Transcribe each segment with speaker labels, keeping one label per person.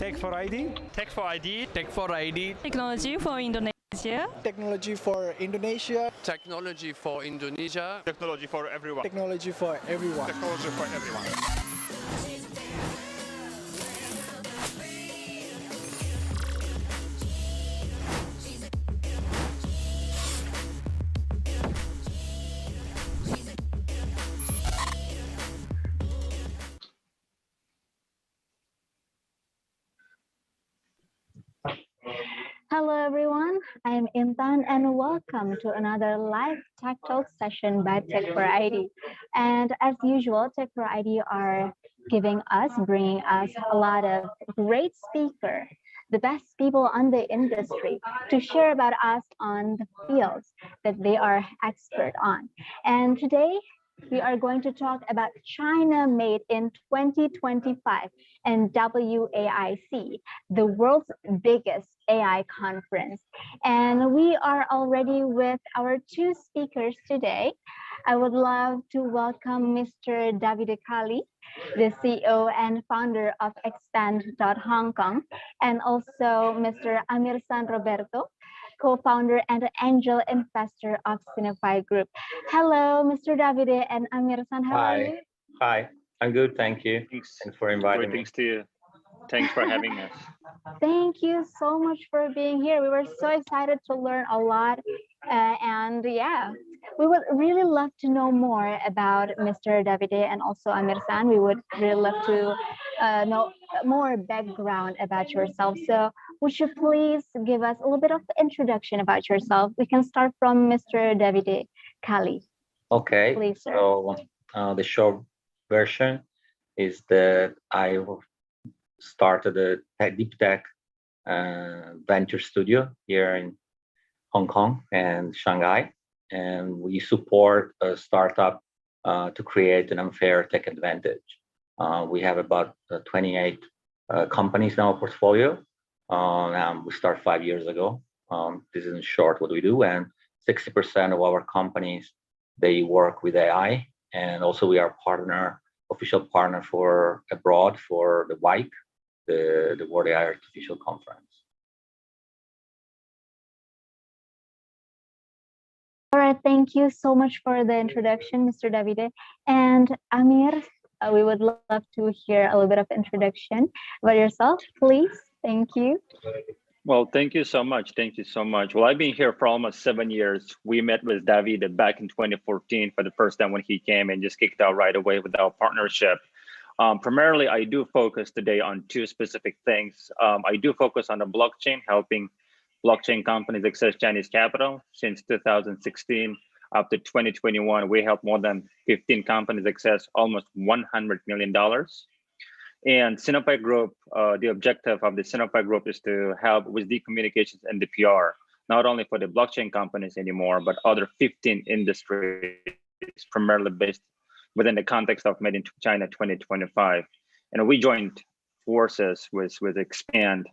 Speaker 1: Tech for ID.
Speaker 2: Tech for ID.
Speaker 3: Tech for ID.
Speaker 4: Technology for Indonesia.
Speaker 5: Technology for Indonesia.
Speaker 3: Technology for Indonesia.
Speaker 2: Technology for everyone.
Speaker 5: Technology for everyone.
Speaker 2: Technology for everyone.
Speaker 6: Hello everyone, I'm Intan and welcome to another live Tech Talk session by Tech for ID. And as usual, Tech for ID are bringing us a lot of great speakers, the best people on the industry to share about us on the fields that they are expert on. And today we are going to talk about China Made in 2025 and WAIC, the world's biggest AI conference. And we are already with our two speakers today. I would love to welcome Mr. Davide Cali, the CEO and founder of Expand.hk, and also Mr. Amirsan Roberto, co-founder and angel investor of Sinofy Group. Hello, Mr. Davide and Amirsan, how are you?
Speaker 7: Hi, I'm good, thank you. Thanks for inviting me.
Speaker 2: Thanks to you. Thanks for having us.
Speaker 6: Thank you so much for being here. We were so excited to learn a lot. And yeah, we would really love to know more about Mr. Davide and also Amirsan. We would really love to know more background about yourself. So would you please give us a little bit of introduction about yourself? We can start from Mr. Davide Cali.
Speaker 7: Okay,
Speaker 6: Please, sir.
Speaker 7: so the short version is that I started a deep tech venture studio here in Hong Kong and Shanghai, and we support a startup to create an unfair tech advantage. We have about 28 companies in our portfolio. We started 5 years ago. This is in short what we do, and 60% of our companies, they work with AI, and also we are official partner for abroad for the WAIC, the World AI Artificial Conference.
Speaker 6: All right, thank you so much for the introduction, Mr. Davide. And Amir, we would love to hear a little bit of introduction about yourself, please. Thank you.
Speaker 2: Well, thank you so much. Thank you so much. Well, I've been here for almost 7 years. We met with Davide back in 2014 for the first time when he came and just kicked out right away with our partnership. Primarily, I do focus today on two specific things. I do focus on the blockchain, helping blockchain companies access Chinese capital. Since 2016 up to 2021, we helped more than 15 companies access almost $100 million. And Sinofy Group, the objective of the Sinofy Group is to help with the communications and the PR, not only for the blockchain companies anymore, but other 15 industries, primarily based within the context of Made in China 2025. And we joined forces with Expand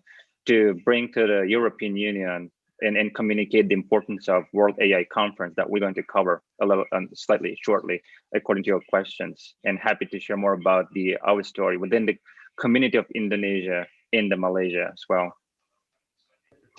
Speaker 2: to bring to the European Union and communicate the importance of World AI Conference that we're going to cover a little slightly shortly, according to your questions. And happy to share more about our story within the community of Indonesia in the Malaysia as well.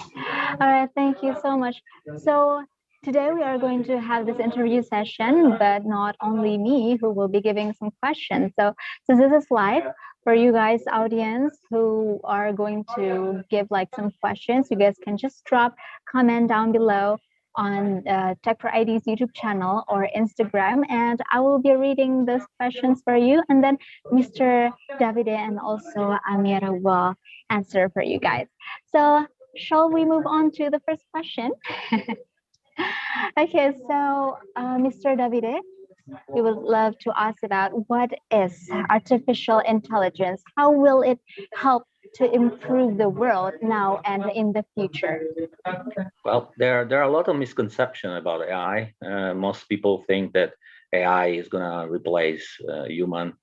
Speaker 6: All right, thank you so much. So today we are going to have this interview session, but not only me who will be giving some questions. So since this is live, for you guys audience who are going to give like some questions, you guys can just drop comment down below on Tech for ID's YouTube channel or Instagram, and I will be reading those questions for you, and then Mr. Davide and also Amira will answer for you guys. So shall we move on to the first question? Okay, so Mr. Davide, we would love to ask about what is artificial intelligence? How will it help to improve the world now and in the future?
Speaker 7: Well, there are a lot of misconceptions about AI. Most people think that AI is going to replace human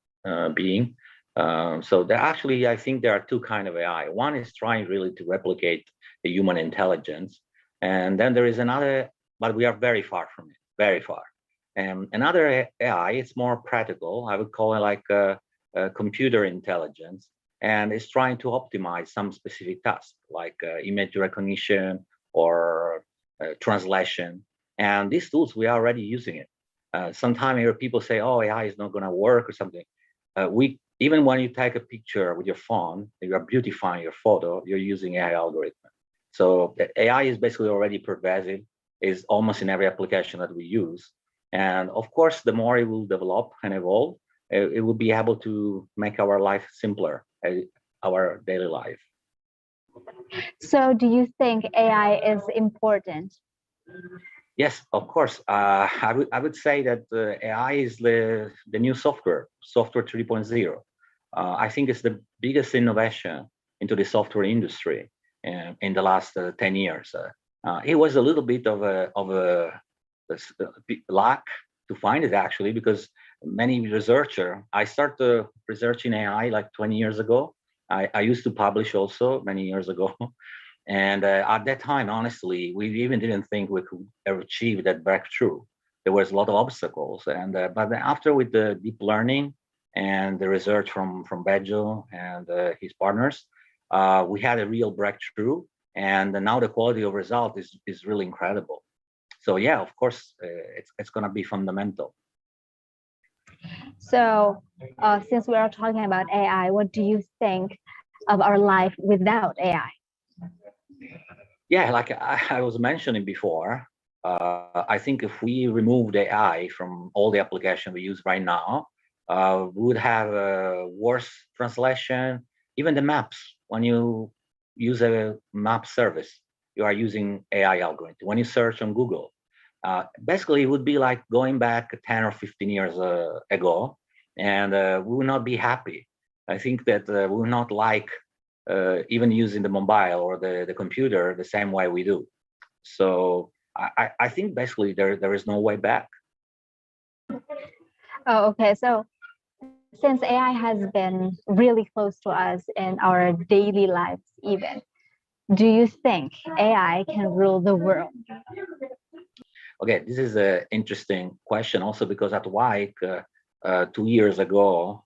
Speaker 7: being. So I think there are two kinds of AI. One is trying really to replicate the human intelligence. And then there is another, but we are very far from it, very far. And another AI, it's more practical. I would call it like computer intelligence. and is trying to optimize some specific tasks like image recognition or translation. And these tools, we are already using it. Sometimes here people say, oh, AI is not going to work or something. Even when you take a picture with your phone, you are beautifying your photo, you're using AI algorithm. So the AI is basically already pervasive, is almost in every application that we use. And of course, the more it will develop and evolve, it will be able to make our life simpler, our daily life.
Speaker 6: So do you think AI is important?
Speaker 7: Yes, of course. I would say that AI is the new software 3.0. I think it's the biggest innovation into the software industry in the last 10 years. It was a little bit of a luck to find it, actually, because many researchers, I started researching AI like 20 years ago. I used to publish also many years ago. And at that time, honestly, we even didn't think we could ever achieve that breakthrough. There was a lot of obstacles. And but after with the deep learning and the research from Bejo and his partners, we had a real breakthrough. And now the quality of result is really incredible. So yeah, of course, it's going to be fundamental.
Speaker 6: So since we are talking about AI, what do you think of our life without AI?
Speaker 7: Yeah, like I was mentioning before, I think if we remove the AI from all the applications we use right now, we would have a worse translation. Even the maps, when you use a map service, you are using AI algorithm. When you search on Google, basically it would be like going back 10 or 15 years ago, and we will not be happy. I think that we will not like even using the mobile or the computer the same way we do. So I think basically there is no way back.
Speaker 6: Oh, okay. So since AI has been really close to us in our daily lives even, do you think AI can rule the world?
Speaker 7: Okay, this is an interesting question also because at WAIC 2 years ago,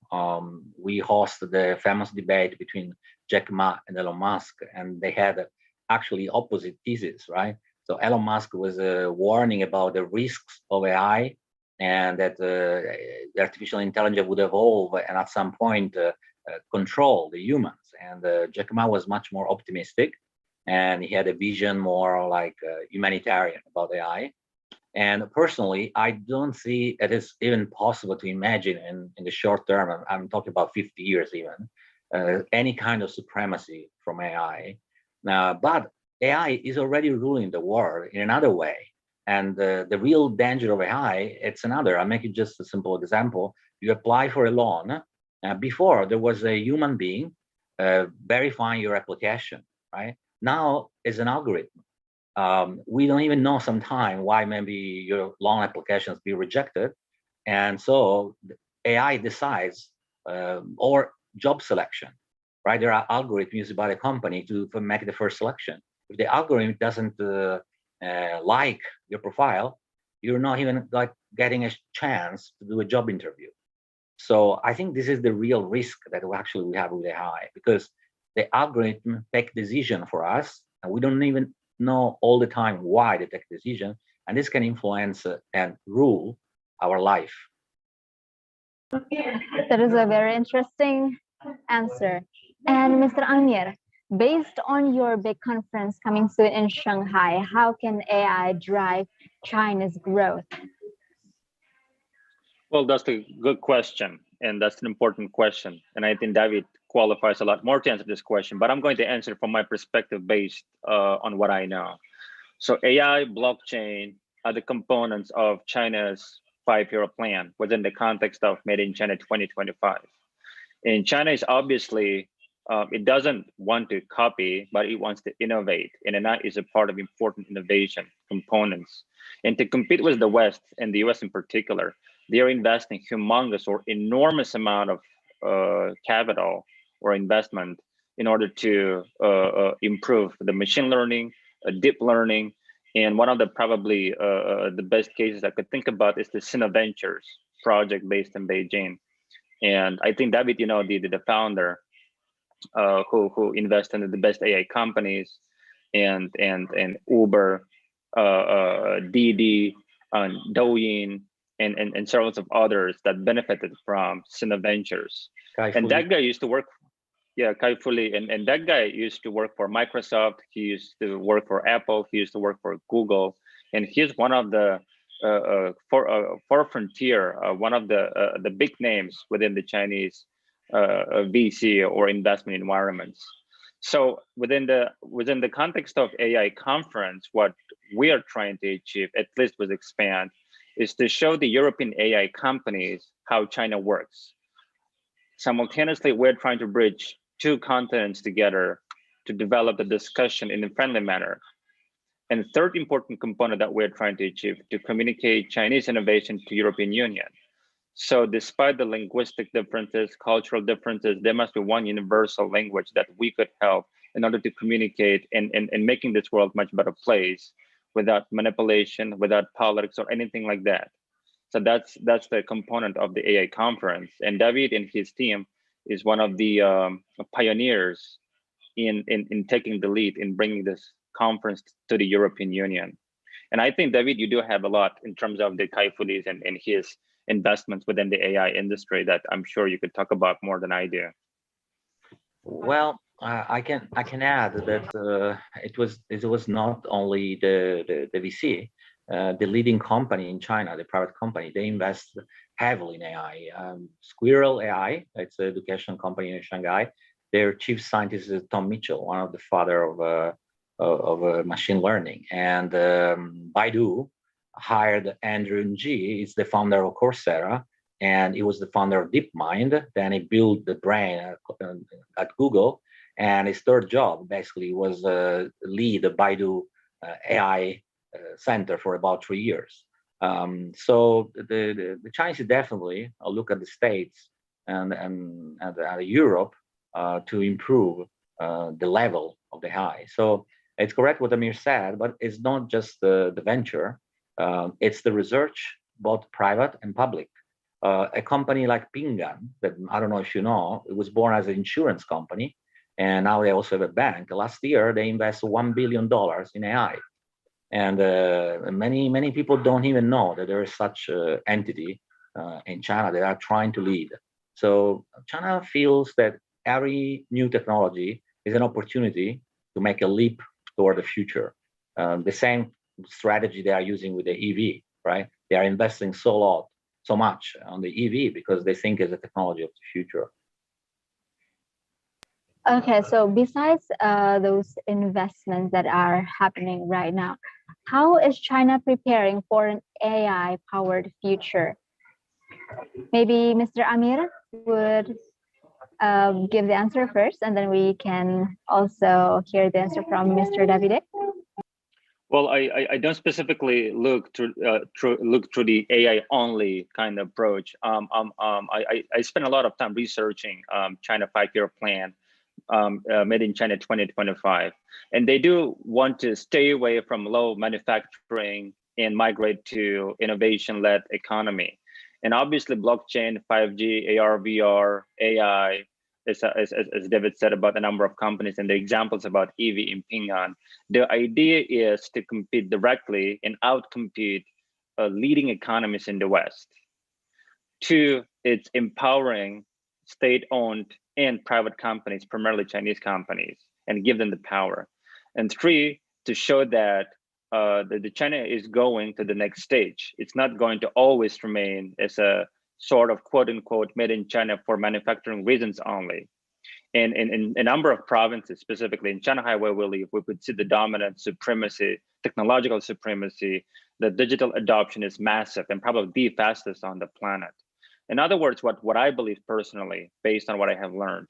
Speaker 7: we hosted the famous debate between Jack Ma and Elon Musk, and they had actually opposite theses, right? So Elon Musk was warning about the risks of AI and that the artificial intelligence would evolve and at some point control the humans. And Jack Ma was much more optimistic, and he had a vision more like humanitarian about AI. And personally, I don't see it is even possible to imagine in the short term, I'm talking about 50 years even, any kind of supremacy from AI. But AI is already ruling the world in another way. And the real danger of AI, it's another. I'll make it just a simple example. You apply for a loan. Before, there was a human being verifying your application, right? Now, it's an algorithm. We don't even know sometimes why maybe your loan applications be rejected. And so AI decides, or job selection, right? There are algorithms used by the company to make the first selection. If the algorithm doesn't like your profile, you're not even like getting a chance to do a job interview. So I think this is the real risk that we have with AI, because the algorithm take decision for us, and we don't even know all the time why they take decision, and this can influence and rule our life.
Speaker 6: That is a very interesting answer. And Mr. Amir, based on your big conference coming soon in Shanghai, how can AI drive China's growth?
Speaker 2: Well, that's a good question, and that's an important question. And I think David qualifies a lot more to answer this question, but I'm going to answer from my perspective based on what I know. So AI, blockchain are the components of China's 5-year plan within the context of Made in China 2025. And China is obviously, it doesn't want to copy, but it wants to innovate. And that is a part of important innovation components. And to compete with the West and the US in particular, they are investing humongous or enormous amount of capital or investment in order to improve the machine learning, deep learning. And one of the probably the best cases I could think about is the Sinoventures project based in Beijing. And I think David, the founder, who invest in the best AI companies, and Uber, Didi, Douyin, and several of others that benefited from Sina Ventures. And that guy used to work, yeah, Kai Fuli, and that guy used to work for Microsoft. He used to work for Apple. He used to work for Google, and he's one of the forefront tier, one of the big names within the Chinese VC or investment environments. So within the context of AI conference, what we are trying to achieve, at least with Expand, is to show the European AI companies how China works. Simultaneously, we're trying to bridge two continents together to develop the discussion in a friendly manner. And third important component that we're trying to achieve, to communicate Chinese innovation to European Union. So despite the linguistic differences, cultural differences, there must be one universal language that we could help in order to communicate and making this world much better place without manipulation, without politics or anything like that. So that's the component of the AI conference. And David and his team is one of the pioneers in taking the lead in bringing this conference to the European Union. And I think, David, you do have a lot in terms of the Kai Fulis and his investments within the AI industry that I'm sure you could talk about more than I do.
Speaker 7: Well, I can add that it was not only the VC, the leading company in China, the private company, they invest heavily in AI. Squirrel AI, it's an education company in Shanghai. Their chief scientist is Tom Mitchell, one of the father of machine learning. And Baidu hired Andrew Ng, he's the founder of Coursera, and he was the founder of DeepMind. Then he built the brain at Google. And his third job basically was lead the Baidu AI center for about 3 years. So the Chinese definitely look at the States and Europe to improve the level of the AI. So it's correct what Amir said, but it's not just the venture. It's the research, both private and public. A company like Pingan, that I don't know if you know, it was born as an insurance company, and now they also have a bank. Last year, they invested $1 billion in AI. And many people don't even know that there is such an entity in China that are trying to lead. So China feels that every new technology is an opportunity to make a leap toward the future. The same strategy they are using with the EV, right? They are investing so much on the EV because they think it's a technology of the future.
Speaker 6: Okay, so besides those investments that are happening right now, how is China preparing for an AI-powered future? Maybe Mr. Amir would give the answer first, and then we can also hear the answer from Mr. Davide.
Speaker 2: Well, I don't specifically look through the AI only kind of approach. I spent a lot of time researching China 5-year plan, made in China 2025, and they do want to stay away from low manufacturing and migrate to innovation-led economy. And obviously, blockchain, 5G, AR, VR, AI, as David said about a number of companies and the examples about EV in Pingan. The idea is to compete directly and outcompete leading economies in the West. 2, it's empowering state-owned and private companies, primarily Chinese companies, and give them the power. And 3, to show that the China is going to the next stage. It's not going to always remain as a sort of quote unquote made in China for manufacturing reasons only. And in a number of provinces, specifically in Shanghai where we live, we could see the dominant supremacy, technological supremacy. The digital adoption is massive and probably the fastest on the planet. In other words, what I believe personally, based on what I have learned,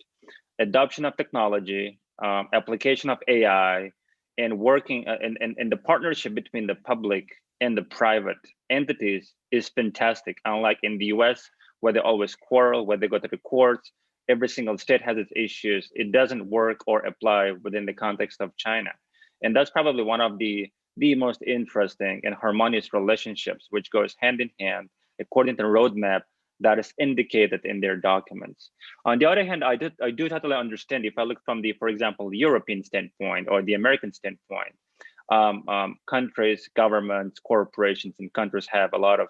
Speaker 2: adoption of technology, application of AI, and working and the partnership between the public and the private entities is fantastic. Unlike in the US, where they always quarrel, where they go to the courts, every single state has its issues. It doesn't work or apply within the context of China. And that's probably one of the most interesting and harmonious relationships, which goes hand in hand, according to the roadmap that is indicated in their documents. On the other hand, I do totally understand if I look from the, for example, the European standpoint or the American standpoint, countries, governments, corporations, and countries have a lot of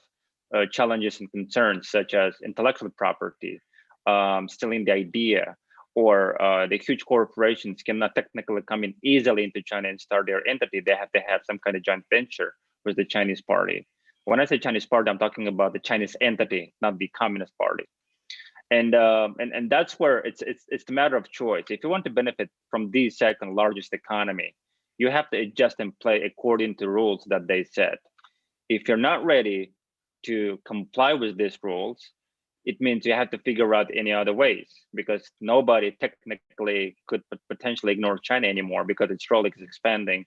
Speaker 2: challenges and concerns, such as intellectual property, stealing the idea, or the huge corporations cannot technically come in easily into China and start their entity. They have to have some kind of joint venture with the Chinese party. When I say Chinese party, I'm talking about the Chinese entity, not the Communist Party. And that's where it's the matter of choice. If you want to benefit from the second largest economy, you have to adjust and play according to rules that they set. If you're not ready to comply with these rules, it means you have to figure out any other ways, because nobody technically could potentially ignore China anymore, because its role is expanding,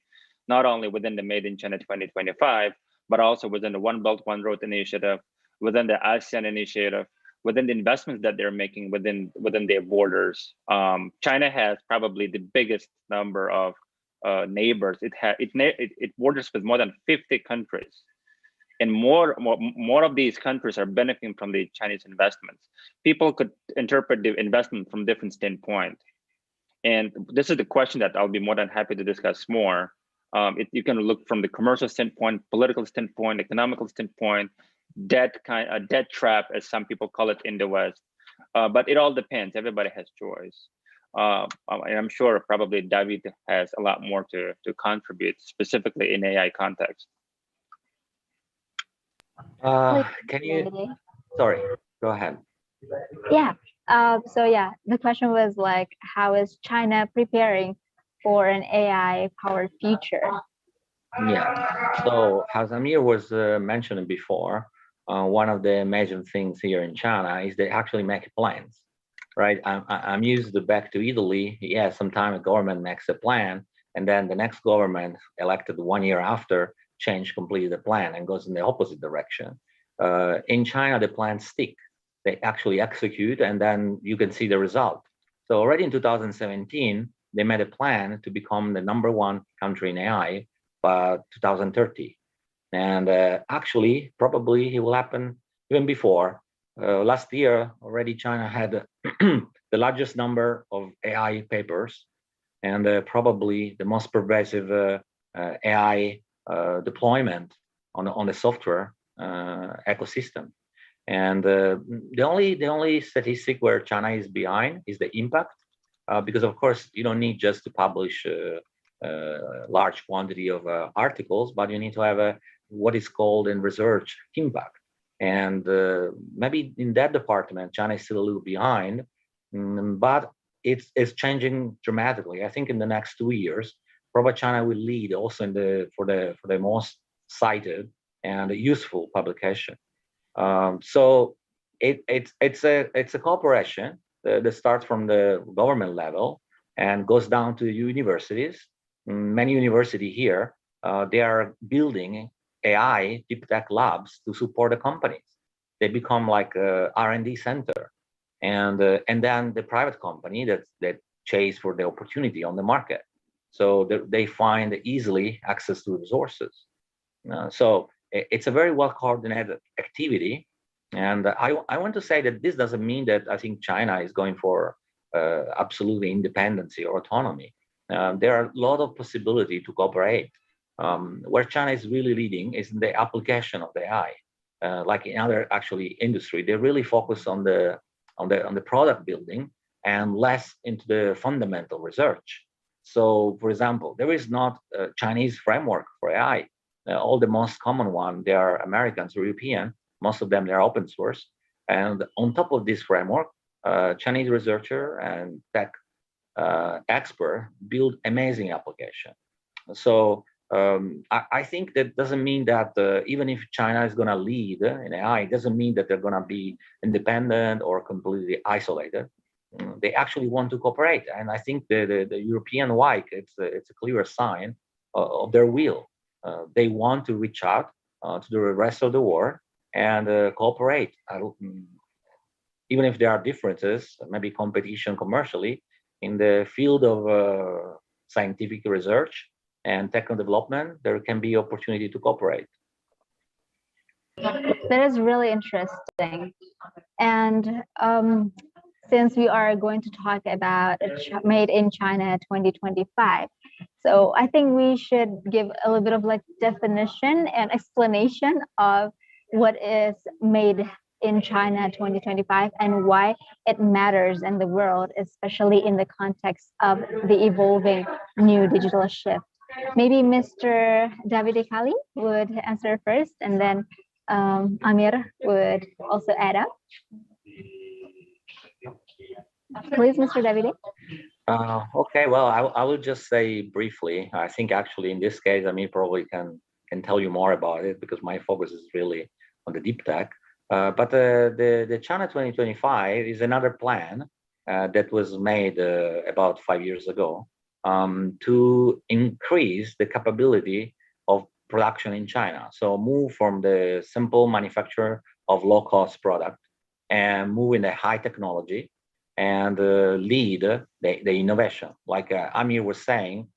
Speaker 2: not only within the Made in China 2025, but also within the One Belt, One Road initiative, within the ASEAN initiative, within the investments that they're making within their borders. China has probably the biggest number of neighbors. It borders with more than 50 countries. And more of these countries are benefiting from the Chinese investments. People could interpret the investment from different standpoint. And this is the question that I'll be more than happy to discuss more. You can look from the commercial standpoint, political standpoint, economical standpoint, debt trap, as some people call it in the West. But it all depends. Everybody has choice. And I'm sure probably David has a lot more to contribute, specifically in AI context.
Speaker 7: Can you, sorry, go ahead.
Speaker 6: Yeah. So yeah, the question was like, how is China preparing for an AI-powered future?
Speaker 7: Yeah. So as Amir was mentioning before, one of the major things here in China is they actually make plans, right? I'm used to back to Italy. Yeah, sometimes a government makes a plan, and then the next government elected 1 year after change completely the plan and goes in the opposite direction. In China, the plans stick. They actually execute, and then you can see the result. So already in 2017, they made a plan to become the #1 country in AI by 2030. And actually, probably it will happen even before. Last year, already China had the largest number of AI papers, and probably the most pervasive AI deployment on the software ecosystem. And the only statistic where China is behind is the impact, because of course you don't need just to publish a large quantity of articles, but you need to have what is called in research impact. And maybe in that department, China is still a little behind, but it's changing dramatically. I think in the next 2 years, probably China will lead also for the most cited and useful publication. So it's a cooperation that starts from the government level and goes down to universities. Many universities here, they are building AI deep tech labs to support the companies. They become like a R&D center, and then the private company that chase for the opportunity on the market. So they find easily access to resources. So it's a very well coordinated activity. And I want to say that this doesn't mean that I think China is going for absolutely independence or autonomy. There are a lot of possibility to cooperate. Where China is really leading is in the application of the AI. Like in other actually industry, they really focus on the product building and less into the fundamental research. So, for example, there is not a Chinese framework for AI. All the most common one, they are Americans or European. Most of them, they're open source. And on top of this framework, Chinese researcher and tech expert build amazing application. So I think that doesn't mean that even if China is going to lead in AI, it doesn't mean that they're going to be independent or completely isolated. They actually want to cooperate. And I think the European WAIC, it's a clear sign of their will. They want to reach out to the rest of the world and cooperate. Even if there are differences, maybe competition commercially, in the field of scientific research and technical development, there can be opportunity to cooperate.
Speaker 6: That is really interesting. And since we are going to talk about Made in China 2025, so I think we should give a little bit of like definition and explanation of what is Made in China 2025 and why it matters in the world, especially in the context of the evolving new digital shift. Maybe Mr. Davide Cali would answer first, and then Amir would also add up. Please, Mr. Davide.
Speaker 7: Okay, well, I will just say briefly. I think actually in this case, Amir probably can tell you more about it because my focus is really on the deep tech. But the China 2025 is another plan that was made about 5 years ago to increase the capability of production in China. So move from the simple manufacture of low-cost product and move in the high technology and lead the innovation. Like Amir was saying,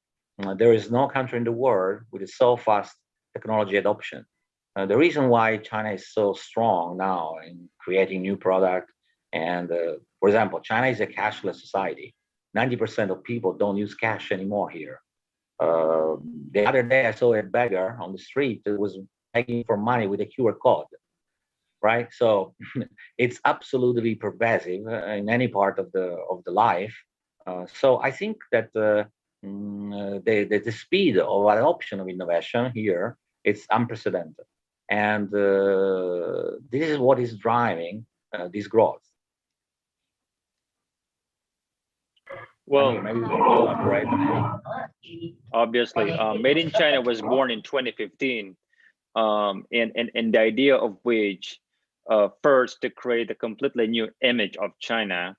Speaker 7: there is no country in the world with so fast technology adoption. The reason why China is so strong now in creating new product, and for example, China is a cashless society. 90% of people don't use cash anymore here. The other day, I saw a beggar on the street that was begging for money with a QR code, right? So it's absolutely pervasive in any part of the life. So I think that the speed of adoption of innovation here is unprecedented, and this is what is driving this growth.
Speaker 2: Well,
Speaker 7: maybe you can elaborate.
Speaker 2: obviously, Made in China was born in 2015, and the idea of which first to create a completely new image of China,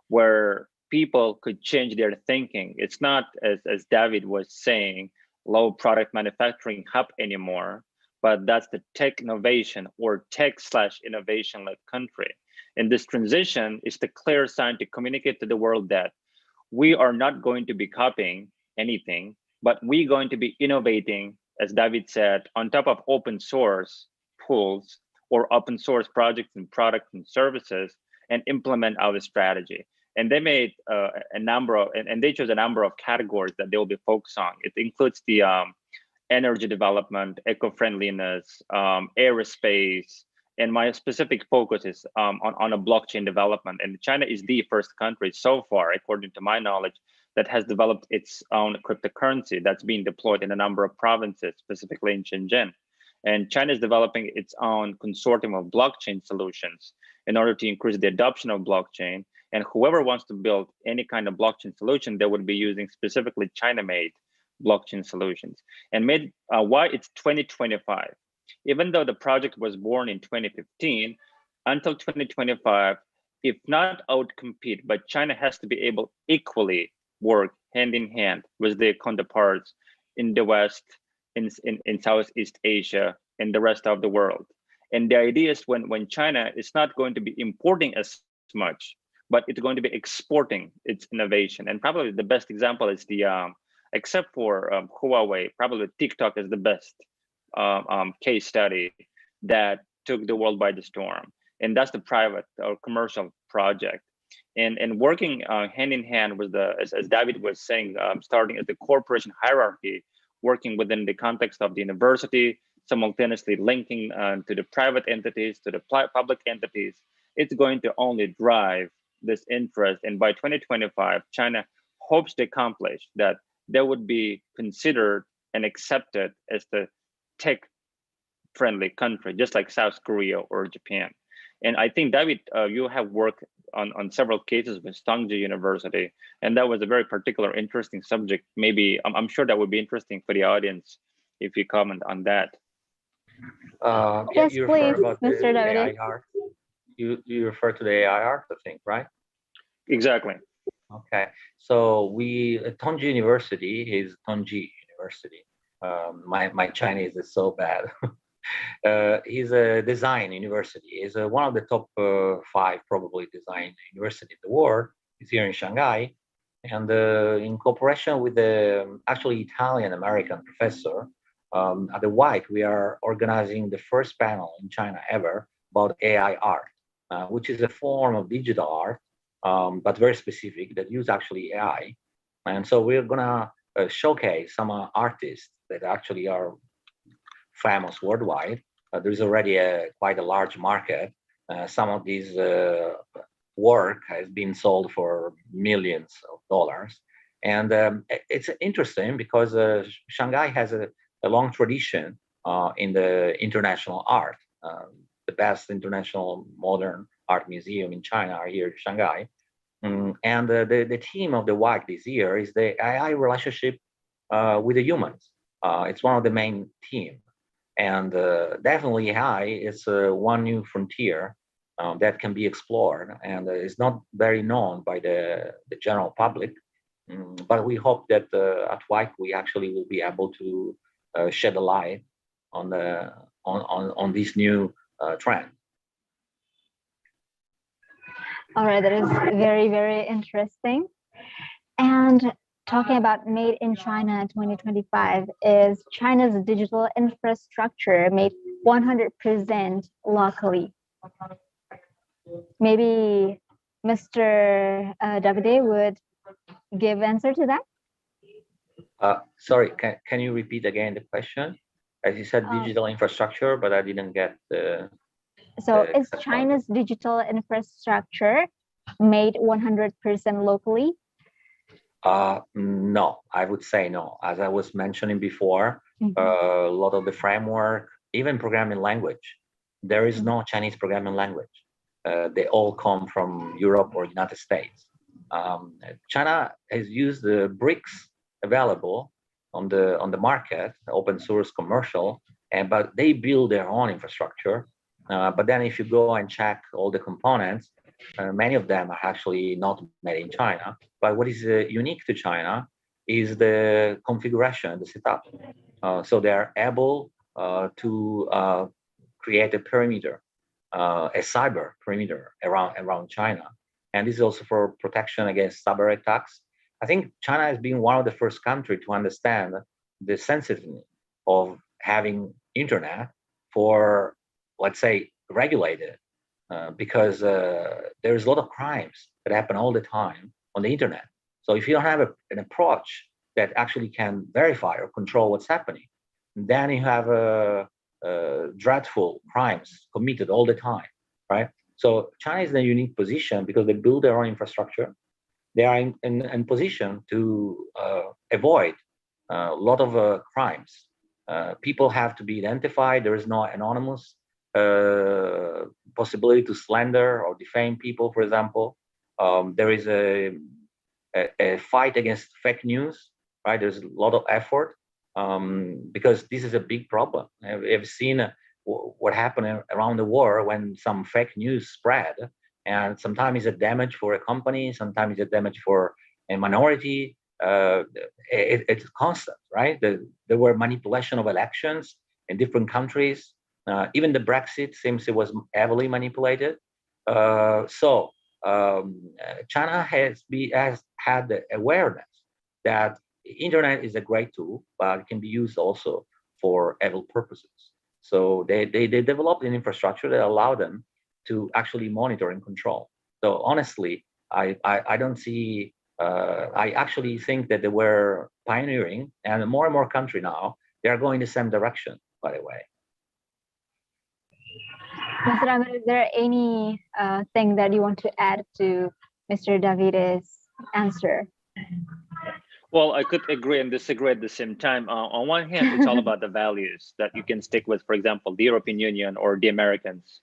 Speaker 2: where people could change their thinking. It's not, as David was saying, low product manufacturing hub anymore, but that's the tech innovation or tech/innovation-led country. And this transition is the clear sign to communicate to the world that we are not going to be copying anything, but we're going to be innovating, as David said, on top of open source tools or open source projects and products and services, and implement our strategy. And they made a number of, and they chose a number of categories that they will be focused on. It includes the energy development, eco-friendliness, aerospace, and my specific focus is on a blockchain development. And China is the first country so far, according to my knowledge, that has developed its own cryptocurrency that's being deployed in a number of provinces, specifically in Shenzhen. And China is developing its own consortium of blockchain solutions in order to increase the adoption of blockchain. And whoever wants to build any kind of blockchain solution, they would be using specifically China-made blockchain solutions. And why it's 2025? Even though the project was born in 2015, until 2025, if not outcompete, but China has to be able equally work hand in hand with their counterparts in the West, in Southeast Asia, and the rest of the world. And the idea is when China is not going to be importing as much, but it's going to be exporting its innovation. And probably the best example is the, except for Huawei, probably TikTok is the best case study that took the world by the storm. And that's the private or commercial project. And working hand in hand with as David was saying, starting at the corporation hierarchy, working within the context of the university, simultaneously linking to the private entities, to the public entities, it's going to only drive this interest. And by 2025, China hopes to accomplish that they would be considered and accepted as the tech-friendly country, just like South Korea or Japan. And I think, David, you have worked on several cases with Tongji University, and that was a very particular, interesting subject. Maybe I'm sure that would be interesting for the audience if you comment on that.
Speaker 6: Yes, please, Mr. Davide.
Speaker 7: You refer to the AI art, I think, right?
Speaker 6: Exactly.
Speaker 7: Okay, so Tongji University is Tongji University. My Chinese is so bad. He's a design university. It's one of the top 5 probably design university in the world. It's here in Shanghai, and in cooperation with the actually Italian American professor, at the WAIC, we are organizing the first panel in China ever about AI art, which is a form of digital art, but very specific that use actually AI. And so we're gonna showcase some artists that actually are famous worldwide. There's already quite a large market. Some of these work has been sold for millions of dollars. And it's interesting because Shanghai has a long tradition in the international art. The best international modern art museum in China are here in Shanghai. And the theme of the WAIC this year is the AI relationship with the humans. It's one of the main themes. And definitely AI is one new frontier that can be explored and is not very known by the general public. But we hope that at WAIC we actually will be able to shed a light on this new trend.
Speaker 6: All right, that is very, very interesting. And talking about Made in China 2025 is China's digital infrastructure made 100% locally. Maybe Mr. Davide would give answer to that?
Speaker 7: Sorry, can you repeat again the question? As you said, digital infrastructure, but I didn't get the...
Speaker 6: So is China's digital infrastructure made 100% locally?
Speaker 7: No, I would say no. As I was mentioning before, a lot of the framework, even programming language, there is no Chinese programming language. They all come from Europe or United States. China has used the bricks available on the market, open source, commercial, but they build their own infrastructure. But then if you go and check all the components, many of them are actually not made in China. But what is unique to China is the configuration, the setup. So they are able to create a perimeter, a cyber perimeter around China. And this is also for protection against cyber attacks. I think China has been one of the first countries to understand the sensitiveness of having internet for, let's say, regulated, because there's a lot of crimes that happen all the time on the internet. So if you don't have an approach that actually can verify or control what's happening, then you have dreadful crimes committed all the time, right? So China is in a unique position because they build their own infrastructure. They are in position to avoid a lot of crimes. People have to be identified. There is no anonymous possibility to slander or defame people, for example. There is a fight against fake news, right? There's a lot of effort because this is a big problem. I've seen what happened around the world when some fake news spread, and sometimes it's a damage for a company, sometimes it's a damage for a minority. It's constant, right? There were manipulation of elections in different countries. Even the Brexit seems it was heavily manipulated. So China has had the awareness that internet is a great tool, but it can be used also for evil purposes. So they developed an infrastructure that allowed them to actually monitor and control. So honestly, I don't see. I actually think that they were pioneering, and more countries now they are going the same direction. By the way.
Speaker 6: Mr. Amir, is there any thing that you want to add to Mr. Davide's answer?
Speaker 2: Well, I could agree and disagree at the same time. On one hand, it's all about the values that you can stick with. For example, the European Union or the Americans,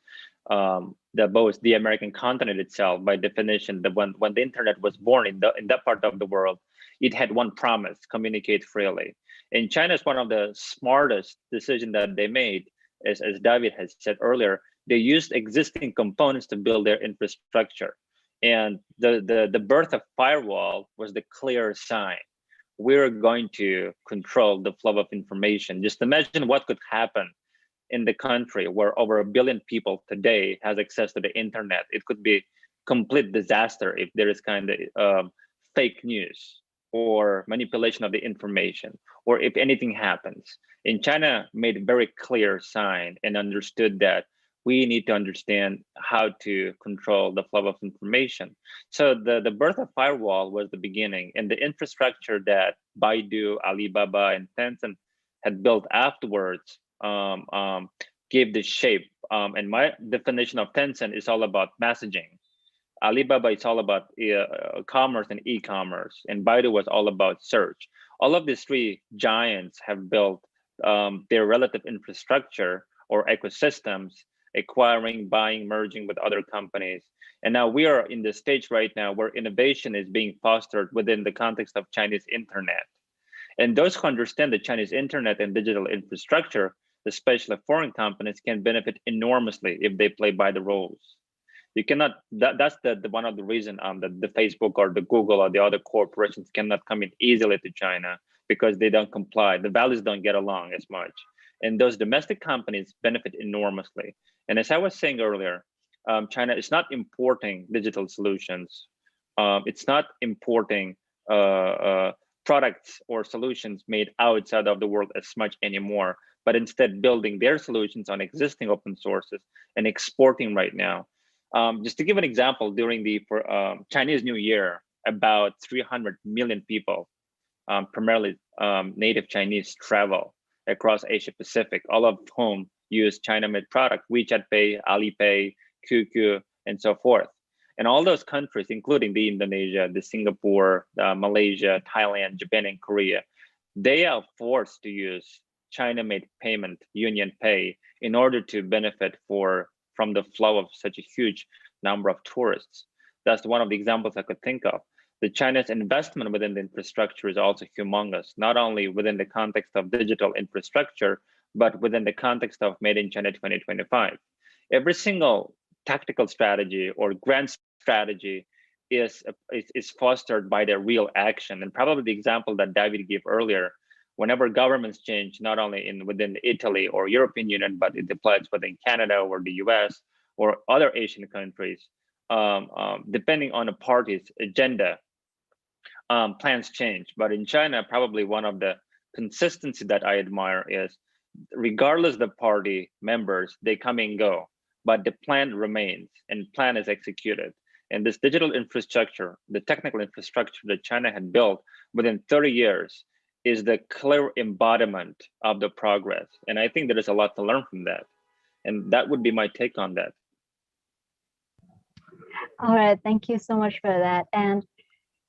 Speaker 2: the American continent itself, by definition, when the internet was born in that part of the world, it had one promise: communicate freely. And China is one of the smartest decisions that they made, as David has said earlier. They used existing components to build their infrastructure, and the birth of firewall was the clear sign. We're going to control the flow of information. Just imagine what could happen in the country where over 1 billion people today has access to the internet. It could be complete disaster if there is kind of fake news. or manipulation of the information, or if anything happens. In China made a very clear sign and understood that we need to understand how to control the flow of information. So the birth of firewall was the beginning, and the infrastructure that Baidu, Alibaba, and Tencent had built afterwards gave the shape. And my definition of Tencent is all about messaging. Alibaba is all about commerce and e-commerce, and Baidu was all about search. All of these three giants have built their relative infrastructure or ecosystems, acquiring, buying, merging with other companies. And now we are in the stage right now where innovation is being fostered within the context of Chinese internet. And those who understand the Chinese internet and digital infrastructure, especially foreign companies, can benefit enormously if they play by the rules. You cannot, that's the one of the reason that the Facebook or the Google or the other corporations cannot come in easily to China, because they don't comply. The values don't get along as much. And those domestic companies benefit enormously. And as I was saying earlier, China is not importing digital solutions. It's not importing products or solutions made outside of the world as much anymore, but instead building their solutions on existing open sources and exporting right now. Just to give an example, during the Chinese New Year, about 300 million people, primarily native Chinese, travel across Asia Pacific, all of whom use China-made product, WeChat Pay, Alipay, QQ, and so forth. And all those countries, including the Indonesia, the Singapore, Malaysia, Thailand, Japan, and Korea, they are forced to use China-made payment, Union Pay, in order to benefit from the flow of such a huge number of tourists. That's one of the examples I could think of. The China's investment within the infrastructure is also humongous, not only within the context of digital infrastructure, but within the context of Made in China 2025. Every single tactical strategy or grand strategy is fostered by their real action. And probably the example that David gave earlier, whenever governments change, not only within Italy or European Union, but it applies within Canada or the US or other Asian countries, depending on a party's agenda, plans change. But in China, probably one of the consistency that I admire is, regardless of the party members, they come and go, but the plan remains and plan is executed. And this digital infrastructure, the technical infrastructure that China had built within 30 years is the clear embodiment of the progress. And I think there is a lot to learn from that. And that would be my take on that.
Speaker 6: All right, thank you so much for that. And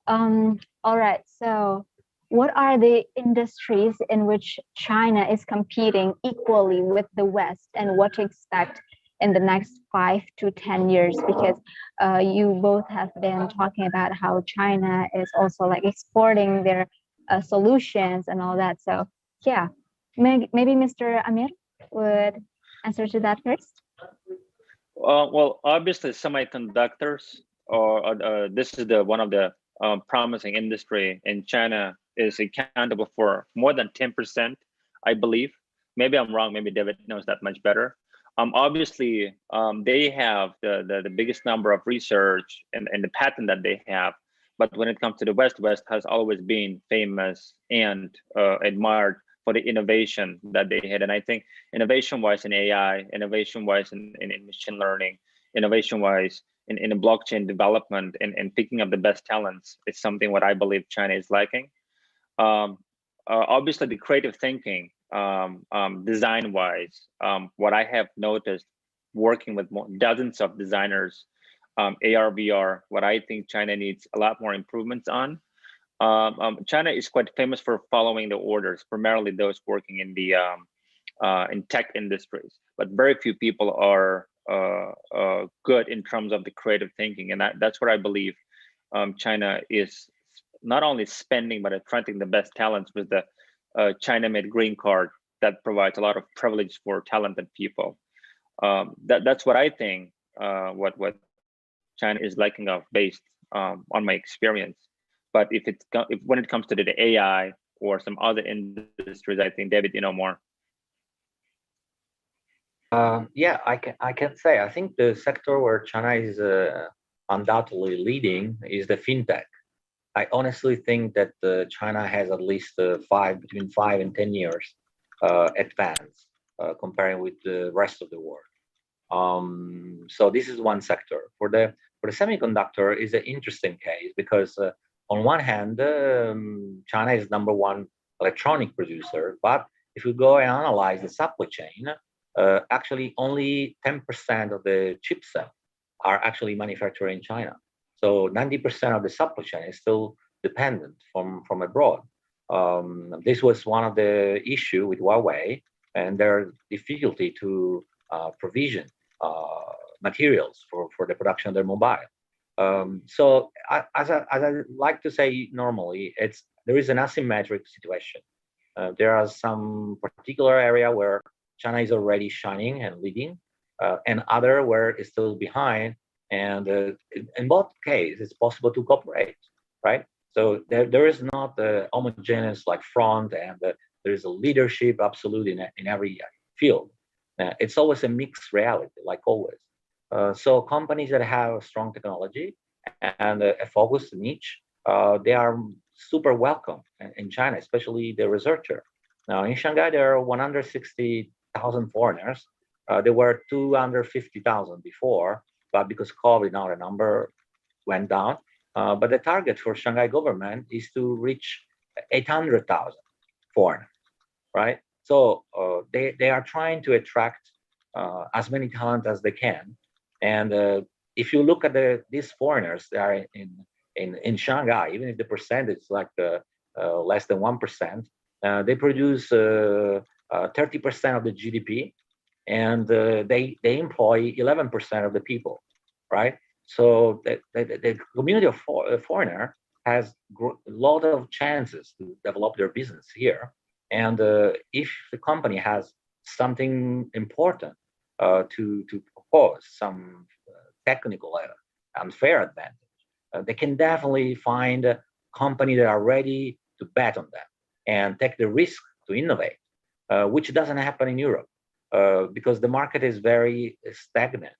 Speaker 6: all right, so what are the industries in which China is competing equally with the West, and what to expect in the next 5 to 10 years? Because you both have been talking about how China is also like exporting their solutions and all that. So yeah, maybe Mr. Amir would answer to that first.
Speaker 2: Well, obviously semiconductors, or this is one of the promising industry in China, is accountable for more than 10%, I believe. Maybe I'm wrong, maybe David knows that much better. Obviously, they have the biggest number of research and the patent that they have. But when it comes to the West has always been famous and admired for the innovation that they had. And I think innovation-wise in AI, innovation-wise in machine learning, innovation-wise in blockchain development and picking up the best talents is something what I believe China is lacking. Obviously, the creative thinking, design-wise, what I have noticed working with dozens of designers, AR, VR, what I think China needs a lot more improvements on. China is quite famous for following the orders, primarily those working in the in tech industries, but very few people are good in terms of the creative thinking, and that's what I believe China is not only spending but attracting the best talents with the China-made green card that provides a lot of privilege for talented people. That's what I think. What China is lacking of, based on my experience. But when it comes to the AI or some other industries, I think David, you know more.
Speaker 7: Yeah, I can say I think the sector where China is undoubtedly leading is the fintech. I honestly think that China has at least between 5 and 10 years advance comparing with the rest of the world. So this is one sector. For the semiconductor is an interesting case because on one hand, China is #1 electronic producer, but if you go and analyze the supply chain, actually only 10% of the chipset are actually manufactured in China. So 90% of the supply chain is still dependent from abroad. This was one of the issue with Huawei and their difficulty to provision materials for the production of their mobile. So as I like to say normally, there is an asymmetric situation. There are some particular area where China is already shining and leading, and other where it's still behind. And in both cases, it's possible to cooperate, right? So there is not a homogeneous like front, and there is a leadership absolute in every field. It's always a mixed reality, like always. So companies that have strong technology and a focused niche, they are super welcome in China, especially the researcher. Now in Shanghai, there are 160,000 foreigners. There were 250,000 before, but because COVID, now the number went down. But the target for Shanghai government is to reach 800,000 foreigners, right? So they are trying to attract as many talent as they can. And if you look at these foreigners that are in Shanghai, even if the percentage is like less than 1%, they produce 30% of the GDP, and they employ 11% of the people, right? So the community of foreigner has a lot of chances to develop their business here. And if the company has something important to propose, some technical unfair advantage, they can definitely find a company that are ready to bet on them and take the risk to innovate, which doesn't happen in Europe because the market is very stagnant.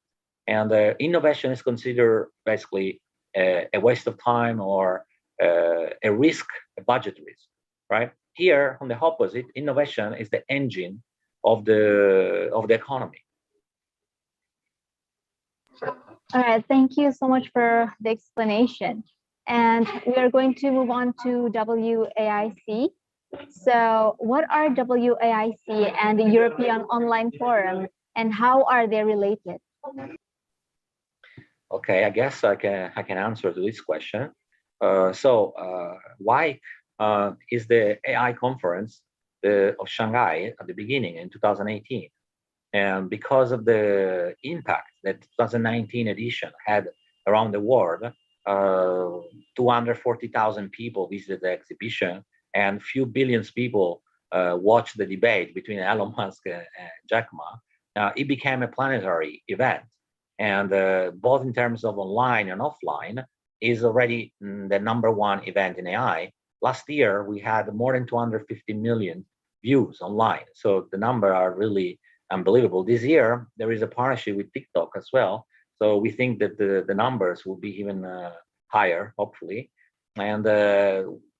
Speaker 7: And innovation is considered basically a waste of time or a risk, a budget risk, right? Here, on the opposite, innovation is the engine of the economy.
Speaker 6: All right, thank you so much for the explanation. And we are going to move on to WAIC. So what are WAIC and the European Online Forum, and how are they related?
Speaker 7: Okay, I guess I can answer to this question. WAIC is the AI conference of Shanghai at the beginning in 2018. And because of the impact that 2019 edition had around the world, 240,000 people visited the exhibition, and few billions people watched the debate between Elon Musk and Jack Ma. It became a planetary event. And both in terms of online and offline, is already the #1 event in AI. Last year, we had more than 250 million views online. So the numbers are really unbelievable. This year, there is a partnership with TikTok as well. So we think that the numbers will be even higher, hopefully. And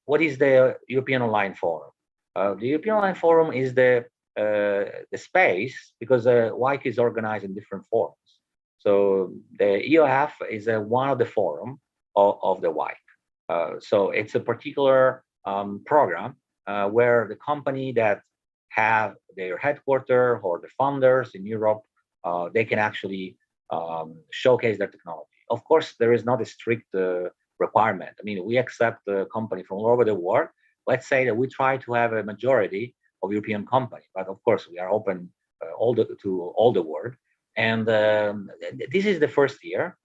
Speaker 7: what is the European Online Forum? The European Online Forum is the space, because WAIC is organized in different forums. So the EOF is one of the forum of the WAIC. So it's a particular program where the company that have their headquarters or the founders in Europe, they can actually showcase their technology. Of course, there is not a strict requirement. I mean, we accept the company from all over the world. Let's say that we try to have a majority of European company, but of course we are open to all the world. And this is the first year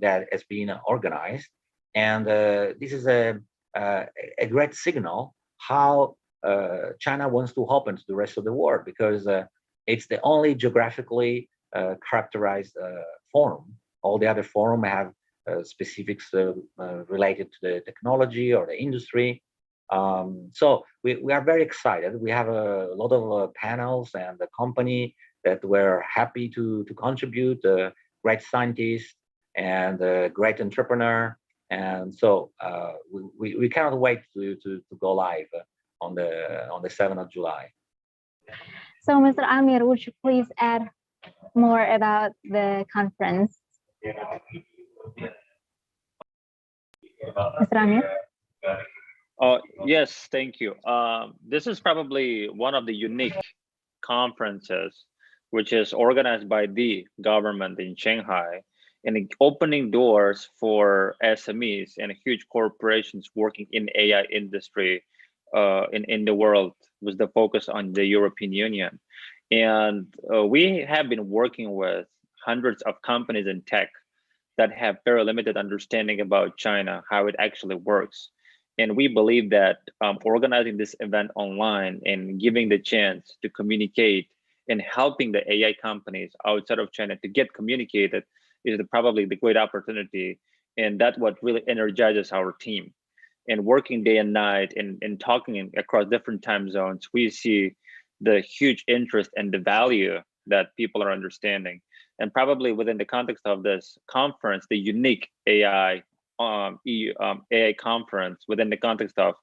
Speaker 7: that has been organized, and this is a great signal how China wants to open to the rest of the world, because it's the only geographically characterized forum. All the other forum have specifics related to the technology or the industry. So we are very excited. We have a lot of panels and the company that were happy to contribute, great scientists and great entrepreneur. And so we cannot wait to go live on the 7th of July.
Speaker 6: So, Mr. Amir, would you please add more about the conference? Mr. Amir?
Speaker 2: Yes, thank you. This is probably one of the unique conferences which is organized by the government in Shanghai and opening doors for SMEs and huge corporations working in AI industry in the world with the focus on the European Union. And we have been working with hundreds of companies in tech that have very limited understanding about China, how it actually works. And we believe that organizing this event online and giving the chance to communicate and helping the AI companies outside of China to get communicated is probably the great opportunity. And that's what really energizes our team. And working day and night and talking across different time zones, we see the huge interest and the value that people are understanding. And probably within the context of this conference, the unique AI AI conference within the context of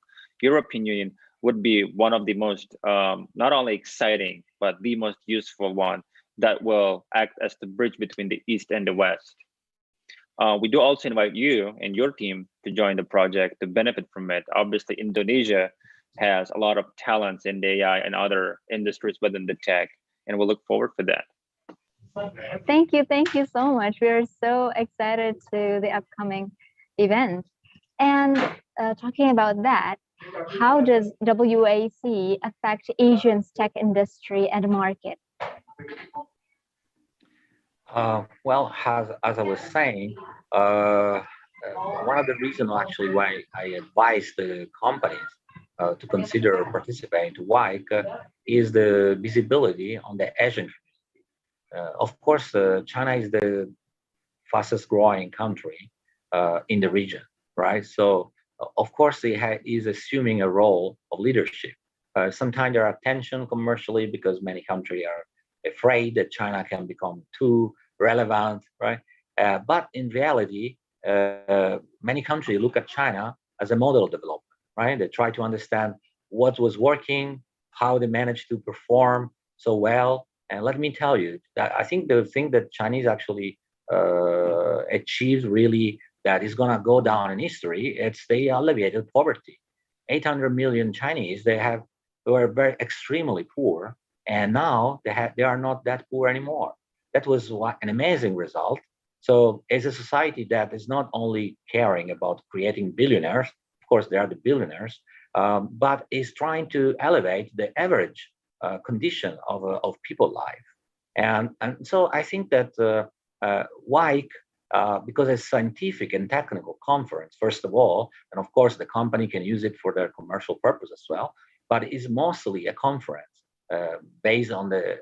Speaker 2: European Union would be one of the most not only exciting, but the most useful one that will act as the bridge between the East and the West. We do also invite you and your team to join the project to benefit from it. Obviously, Indonesia has a lot of talents in the AI and other industries within the tech, and we'll look forward for that.
Speaker 6: Thank you so much. We are so excited to the upcoming event. And talking about that, how does WAIC affect Asian's tech industry and market?
Speaker 7: Well, as I was saying, one of the reasons actually why I advise the companies to consider participating to WAIC is the visibility on the Asian community. Of course, China is the fastest growing country in the region, right? So, of course, it is assuming a role of leadership. Sometimes there are tension commercially because many countries are afraid that China can become too relevant, right? But in reality, many countries look at China as a model of development, right? They try to understand what was working, how they managed to perform so well. And let me tell you that I think the thing that Chinese actually achieved really that is going to go down in history, it's they alleviated poverty. 800 million Chinese, they were very extremely poor, and now they are not that poor anymore. That was an amazing result. So as a society that is not only caring about creating billionaires, of course they are the billionaires, but is trying to elevate the average condition of people's life. And so I think that WAIC, because it's scientific and technical conference, first of all, and of course the company can use it for their commercial purpose as well, but it's mostly a conference based on the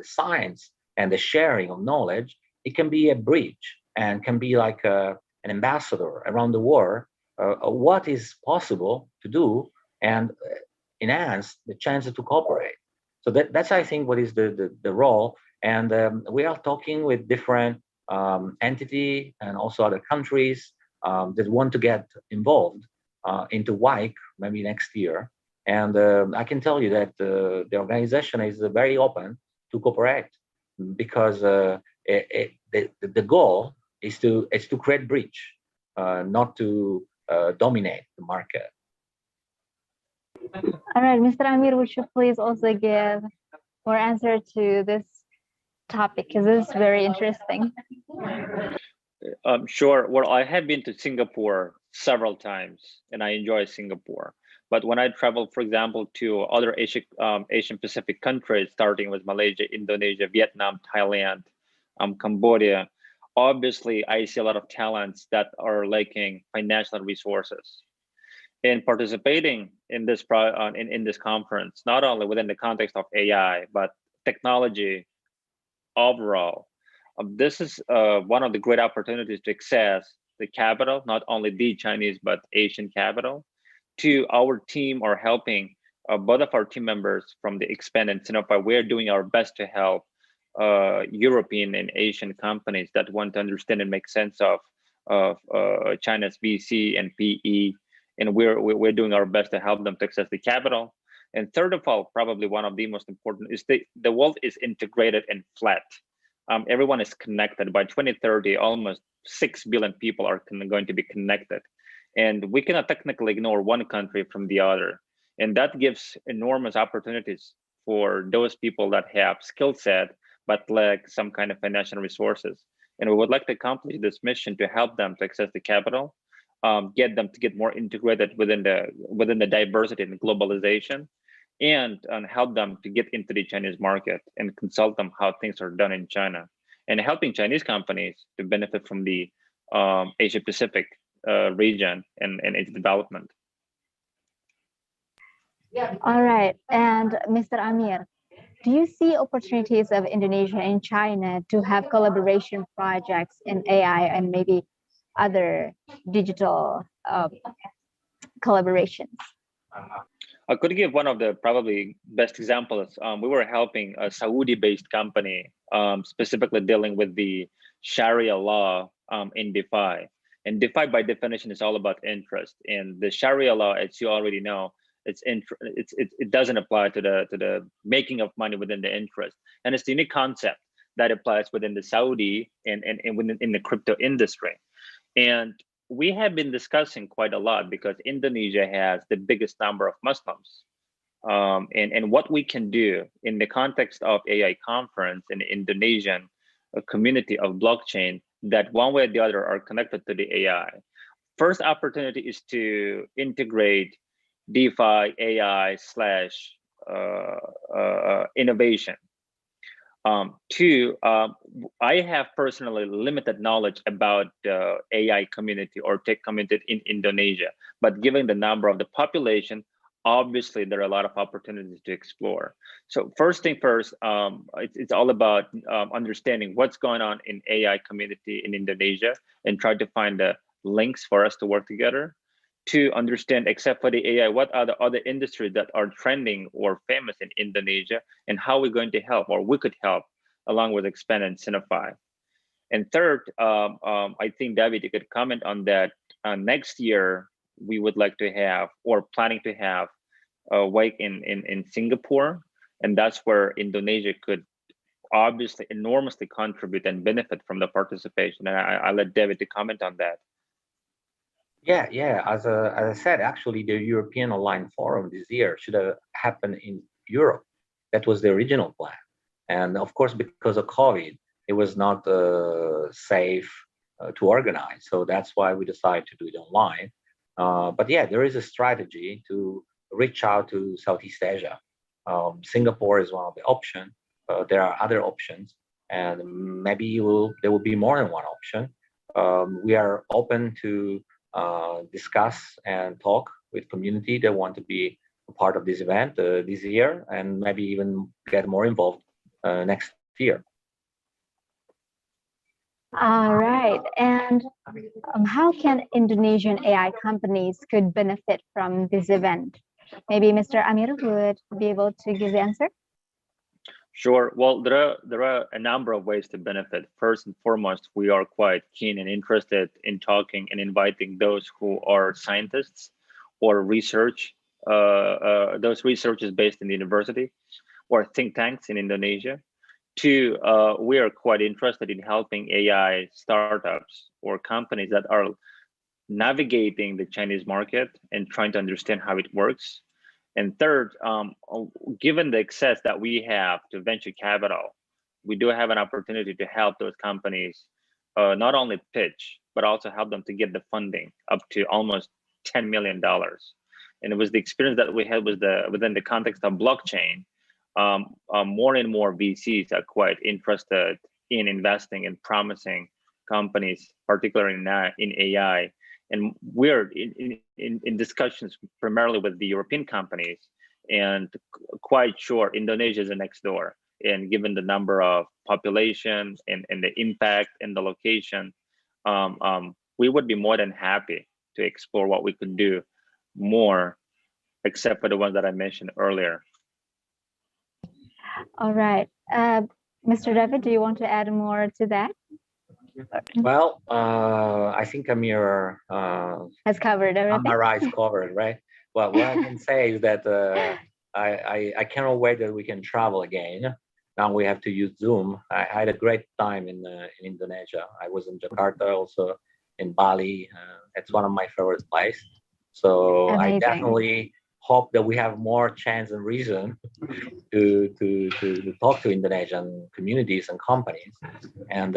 Speaker 7: science and the sharing of knowledge. It can be a bridge and can be like an ambassador around the world what is possible to do and enhance the chances to cooperate. So that's I think what is the role. And we are talking with different entity and also other countries that want to get involved into WAIC maybe next year. And I can tell you that the organization is very open to cooperate because the goal is to create bridge, not to dominate the market.
Speaker 6: All right, Mr. Amir, would you please also give more answer to this topic because this is very interesting.
Speaker 2: Sure. Well, I have been to Singapore several times and I enjoy Singapore. But when I travel, for example, to other Asian Pacific countries, starting with Malaysia, Indonesia, Vietnam, Thailand, Cambodia, obviously I see a lot of talents that are lacking financial resources. In participating in this in this conference, not only within the context of AI, but technology overall, this is one of the great opportunities to access the capital, not only the Chinese, but Asian capital. To our team are helping both of our team members from the Expand and Sinofy. We're doing our best to help European and Asian companies that want to understand and make sense of of China's VC and PE, and we're doing our best to help them to access the capital. And third of all, probably one of the most important is the world is integrated and flat. Everyone is connected. By 2030, almost 6 billion people are going to be connected. And we cannot technically ignore one country from the other. And that gives enormous opportunities for those people that have skill set, but lack some kind of financial resources. And we would like to accomplish this mission to help them to access the capital, get them to get more integrated within the diversity and globalization, and help them to get into the Chinese market and consult them how things are done in China, and helping Chinese companies to benefit from the Asia Pacific region and its development.
Speaker 6: All right. And Mr. Amir, do you see opportunities of Indonesia and China to have collaboration projects in AI and maybe other digital collaborations?
Speaker 2: I could give one of the probably best examples. We were helping a Saudi-based company, specifically dealing with the Sharia law in DeFi. And DeFi, by definition, is all about interest. And the Sharia law, as you already know, it doesn't apply to the making of money within the interest. And it's the unique concept that applies within the Saudi and in the crypto industry. And we have been discussing quite a lot because Indonesia has the biggest number of Muslims. And what we can do in the context of AI conference in the Indonesian community of blockchain that one way or the other are connected to the AI. First opportunity is to integrate DeFi, AI / innovation. Two, I have personally limited knowledge about the AI community or tech community in Indonesia, but given the number of the population, obviously there are a lot of opportunities to explore. So first thing first, it's all about understanding what's going on in AI community in Indonesia and try to find the links for us to work together. To understand, except for the AI, what are the other industries that are trending or famous in Indonesia, and how we're going to help, or we could help, along with Expand and Sinofy. And third, I think David, you could comment on that. Next year, we would like to have, or planning to have, a WAIC in Singapore, and that's where Indonesia could obviously enormously contribute and benefit from the participation. And I'll let David to comment on that.
Speaker 7: Yeah. As I said, actually, the European Online Forum this year should have happened in Europe. That was the original plan. And of course, because of COVID, it was not safe to organize. So that's why we decided to do it online. But yeah, there is a strategy to reach out to Southeast Asia. Singapore is one of the options. There are other options, and maybe there will be more than one option. We are open to discuss and talk with community that want to be a part of this event this year, and maybe even get more involved next year.
Speaker 6: All right. And how can Indonesian AI companies could benefit from this event? Maybe Mr. Amir would be able to give the answer.
Speaker 2: Sure. Well, there are a number of ways to benefit. First and foremost, we are quite keen and interested in talking and inviting those who are scientists or research, those researchers based in the university or think tanks in Indonesia. Two, we are quite interested in helping AI startups or companies that are navigating the Chinese market and trying to understand how it works. And third, given the access that we have to venture capital, we do have an opportunity to help those companies not only pitch, but also help them to get the funding up to almost $10 million. And it was the experience that we had within the context of blockchain. More and more VCs are quite interested in investing in promising companies, particularly in AI. And we're in discussions primarily with the European companies, and quite sure Indonesia is the next door. And given the number of population and the impact and the location, we would be more than happy to explore what we could do more, except for the ones that I mentioned earlier.
Speaker 6: All right. Mr. David, do you want to add more to that?
Speaker 7: Well, I think Amir
Speaker 6: Has covered everything.
Speaker 7: summarized covered, right? Well, what I can say is that I cannot wait that we can travel again. Now we have to use Zoom. I had a great time in Indonesia. I was in Jakarta, also in Bali. It's one of my favorite places. So I
Speaker 6: Amazing.
Speaker 7: definitely hope that we have more chance and reason to talk to Indonesian communities and companies. And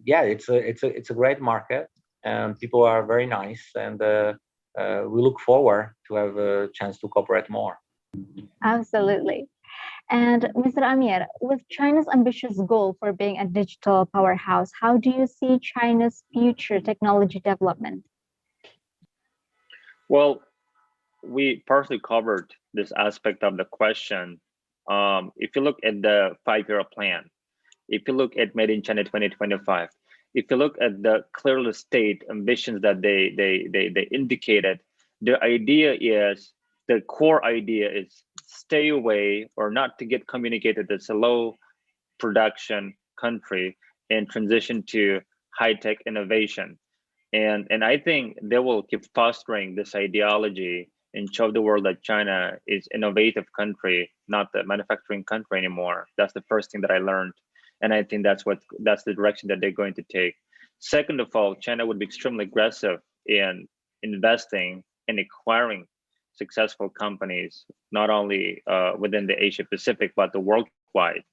Speaker 7: yeah, it's a great market, and people are very nice, and we look forward to have a chance to cooperate more.
Speaker 6: Absolutely. And Mr. Amir, with China's ambitious goal for being a digital powerhouse, how do you see China's future technology development?
Speaker 2: Well, we partially covered this aspect of the question. If you look at the 5-year plan, if you look at Made in China 2025, if you look at the clearly stated ambitions that they indicated, the idea is, the core idea is stay away or not to get communicated as a low production country and transition to high-tech innovation. And I think they will keep fostering this ideology and show the world that China is innovative country, not the manufacturing country anymore. That's the first thing that I learned. And I think that's the direction that they're going to take. Second of all, China would be extremely aggressive in investing and acquiring successful companies, not only within the Asia Pacific, but the worldwide.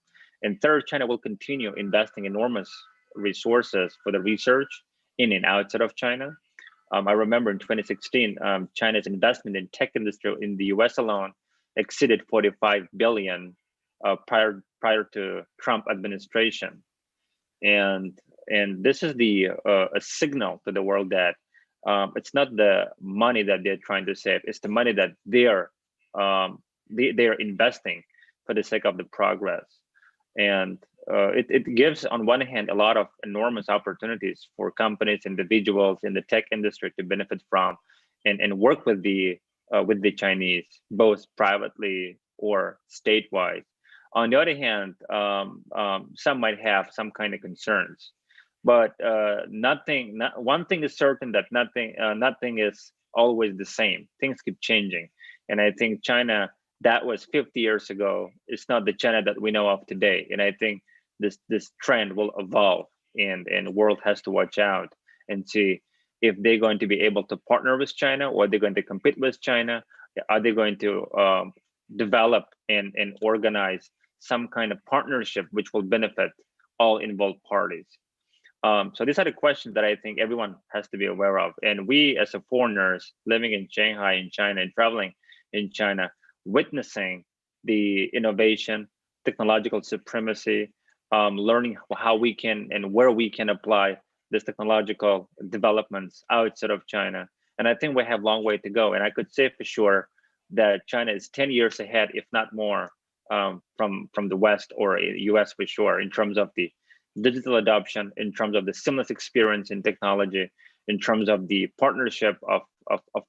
Speaker 2: And third, China will continue investing enormous resources for the research in and outside of China. I remember in 2016, China's investment in tech industry in the US alone exceeded 45 billion prior to Trump administration. And this is a signal to the world that it's not the money that they're trying to save, it's the money that they're investing for the sake of the progress. And it gives, on one hand, a lot of enormous opportunities for companies, individuals in the tech industry to benefit from and work with the Chinese, both privately or statewide. On the other hand, some might have some kind of concerns, but one thing is certain, that nothing is always the same. Things keep changing, and I think China that was 50 years ago, it's not the China that we know of today. And I think this trend will evolve, and the world has to watch out and see if they're going to be able to partner with China, or they're going to compete with China. Are they going to develop and organize some kind of partnership which will benefit all involved parties? So these are the questions that I think everyone has to be aware of. And we, as a foreigners living in Shanghai, in China, and traveling in China, witnessing the innovation, technological supremacy, learning how we can and where we can apply this technological developments outside of China. And I think we have a long way to go. And I could say for sure that China is 10 years ahead, if not more, from the West or US for sure, in terms of the digital adoption, in terms of the seamless experience in technology, in terms of the partnership of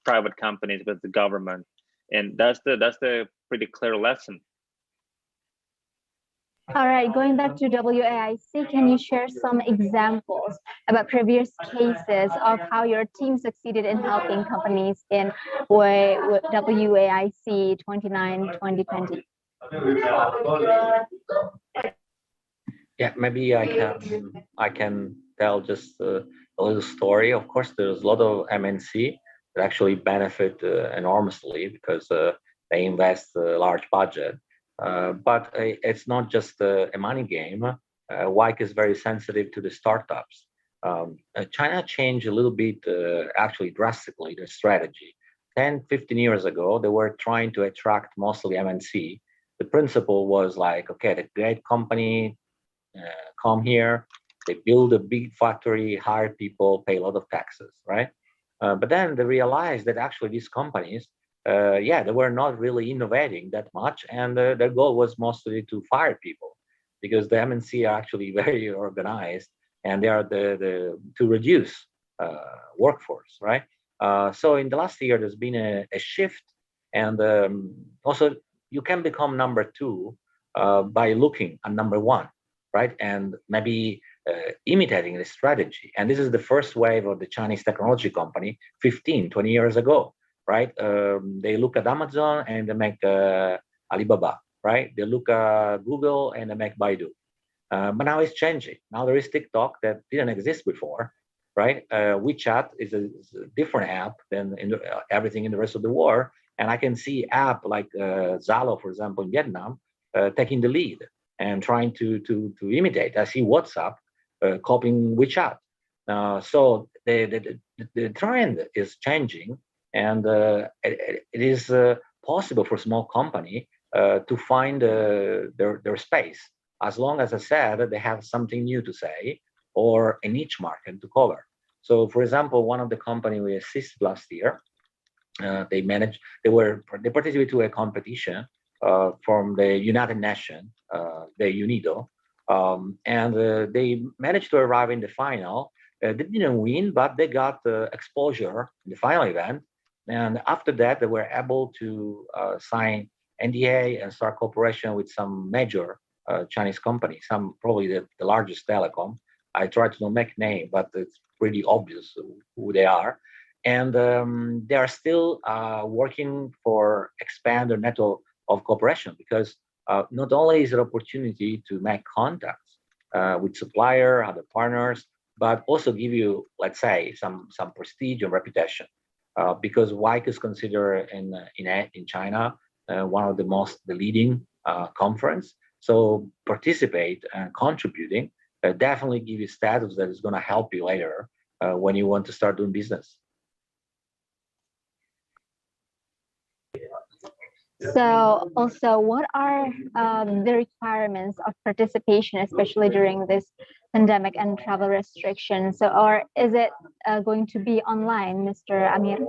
Speaker 2: private companies with the government. And that's the pretty clear lesson.
Speaker 6: All right, going back to WAIC, can you share some examples about previous cases of how your team succeeded in helping companies in WAIC 2020?
Speaker 7: Yeah, maybe I can tell just a little story. Of course, there's a lot of MNC that actually benefit enormously because they invest a large budget. But it's not just a money game. WAIC is very sensitive to the startups. China changed a little bit, actually drastically, their strategy. 10, 15 years ago, they were trying to attract mostly MNC. The principle was like, okay, the great company come here, they build a big factory, hire people, pay a lot of taxes, right? But then they realized that actually these companies, they were not really innovating that much, and their goal was mostly to fire people, because the MNC are actually very organized, and they are to reduce workforce, right? So in the last year, there's been a shift, and also you can become number two by looking at number one, right? And maybe imitating this strategy. And this is the first wave of the Chinese technology company 15, 20 years ago, right? They look at Amazon and they make Alibaba, right? They look at Google and they make Baidu. But now it's changing. Now there is TikTok that didn't exist before, right? WeChat is a different app than everything in the rest of the world. And I can see app like Zalo, for example, in Vietnam, taking the lead and trying to imitate. I see WhatsApp copying WeChat. So the trend is changing, and it is possible for a small company to find their space, as long as I said they have something new to say or a niche market to cover. So, for example, one of the company we assisted last year, they participated to a competition from the United Nations, the UNIDO, and they managed to arrive in the final. They didn't win, but they got exposure in the final event. And after that, they were able to sign NDA and start cooperation with some major Chinese companies, some probably the largest telecom. I try to not make name, but it's pretty obvious who they are. And they are still working for expand their network of cooperation, because not only is it an opportunity to make contacts with supplier, other partners, but also give you, let's say, some prestige and reputation. Because WAIC is considered in China one of the leading conference. So participate and contributing definitely give you status that is going to help you later when you want to start doing business.
Speaker 6: So also, what are the requirements of participation, especially during this pandemic and travel restrictions? So, or is it going to be online, Mr. Amir?